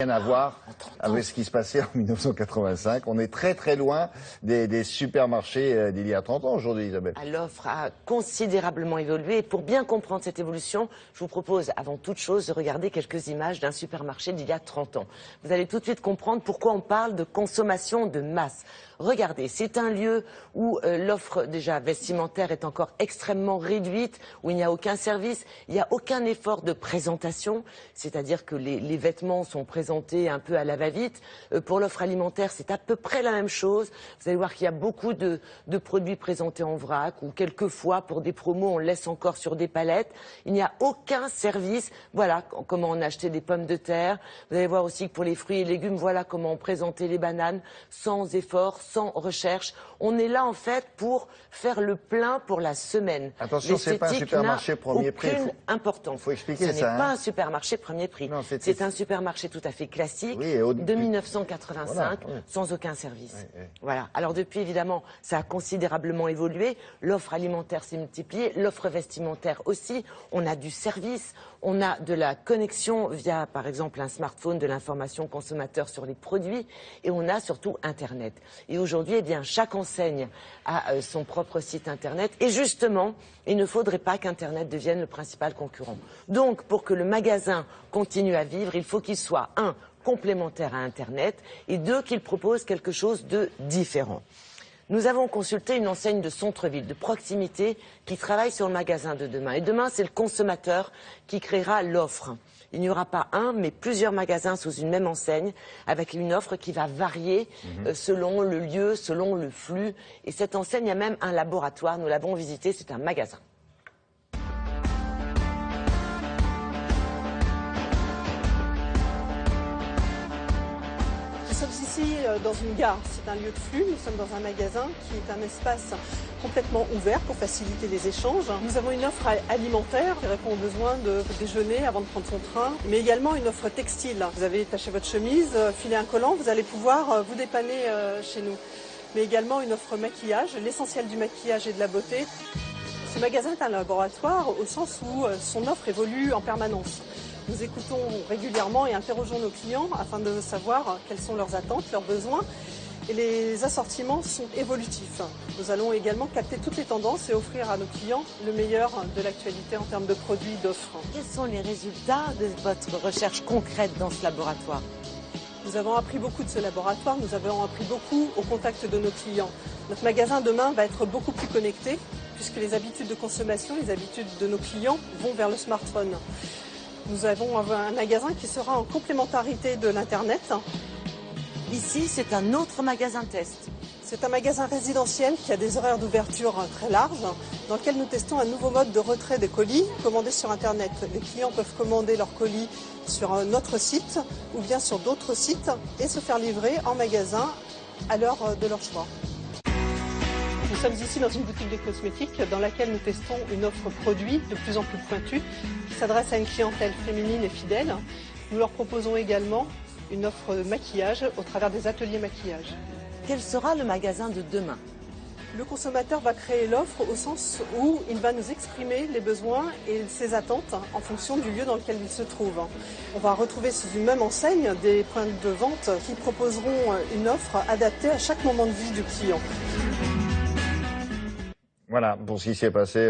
Rien à voir avec ce qui se passait en 1985. On est très très loin des supermarchés d'il y a 30 ans aujourd'hui, Isabelle. L'offre a considérablement évolué. Et pour bien comprendre cette évolution, je vous propose avant toute chose de regarder quelques images d'un supermarché d'il y a 30 ans. Vous allez tout de suite comprendre pourquoi on parle de consommation de masse. Regardez, c'est un lieu où l'offre déjà vestimentaire est encore extrêmement réduite, où il n'y a aucun service, il n'y a aucun effort de présentation, c'est-à-dire que les vêtements sont présentés un peu à la va-vite. Pour l'offre alimentaire, c'est à peu près la même chose. Vous allez voir qu'il y a beaucoup de produits présentés en vrac, ou quelquefois, pour des promos, on laisse encore sur des palettes. Il n'y a aucun service. Voilà comment on achetait des pommes de terre. Vous allez voir aussi que pour les fruits et légumes, voilà comment on présentait les bananes, sans effort, sans recherche. On est là en fait pour faire le plein pour la semaine. Attention, c'est pas un supermarché premier prix. Importance. Faut expliquer ça. Ce n'est pas un supermarché premier prix. C'est un supermarché tout à fait classique de 1985, sans aucun service. Voilà. Alors depuis, évidemment, ça a considérablement évolué. L'offre alimentaire s'est multipliée, l'offre vestimentaire aussi. On a du service, on a de la connexion via, par exemple, un smartphone, de l'information consommateur sur les produits, et on a surtout Internet. Et aujourd'hui, eh bien, chaque enseigne a son propre site Internet. Et justement, il ne faudrait pas qu'Internet devienne le principal concurrent. Donc, pour que le magasin continue à vivre, il faut qu'il soit, un, complémentaire à Internet, et deux, qu'il propose quelque chose de différent. Nous avons consulté une enseigne de centre-ville, de proximité, qui travaille sur le magasin de demain. Et demain, c'est le consommateur qui créera l'offre. Il n'y aura pas un, mais plusieurs magasins sous une même enseigne, avec une offre qui va varier selon le lieu, selon le flux. Et cette enseigne a même un laboratoire. Nous l'avons visité, c'est un magasin. Nous sommes ici dans une gare, c'est un lieu de flux, nous sommes dans un magasin qui est un espace complètement ouvert pour faciliter les échanges. Nous avons une offre alimentaire qui répond aux besoins de déjeuner avant de prendre son train, mais également une offre textile. Vous avez taché votre chemise, filé un collant, vous allez pouvoir vous dépanner chez nous. Mais également une offre maquillage, l'essentiel du maquillage et de la beauté. Ce magasin est un laboratoire au sens où son offre évolue en permanence. Nous écoutons régulièrement et interrogeons nos clients afin de savoir quelles sont leurs attentes, leurs besoins. Et les assortiments sont évolutifs. Nous allons également capter toutes les tendances et offrir à nos clients le meilleur de l'actualité en termes de produits, d'offres. Quels sont les résultats de votre recherche concrète dans ce laboratoire ? Nous avons appris beaucoup de ce laboratoire, nous avons appris beaucoup au contact de nos clients. Notre magasin demain va être beaucoup plus connecté puisque les habitudes de consommation, les habitudes de nos clients vont vers le smartphone. Nous avons un magasin qui sera en complémentarité de l'Internet. Ici, c'est un autre magasin test. C'est un magasin résidentiel qui a des horaires d'ouverture très larges, dans lequel nous testons un nouveau mode de retrait des colis commandés sur Internet. Les clients peuvent commander leurs colis sur notre site ou bien sur d'autres sites et se faire livrer en magasin à l'heure de leur choix. Nous sommes ici dans une boutique de cosmétiques dans laquelle nous testons une offre produit de plus en plus pointue qui s'adresse à une clientèle féminine et fidèle. Nous leur proposons également une offre de maquillage au travers des ateliers maquillage. Quel sera le magasin de demain ? Le consommateur va créer l'offre au sens où il va nous exprimer les besoins et ses attentes en fonction du lieu dans lequel il se trouve. On va retrouver sous une même enseigne des points de vente qui proposeront une offre adaptée à chaque moment de vie du client. Voilà pour ce qui s'est passé.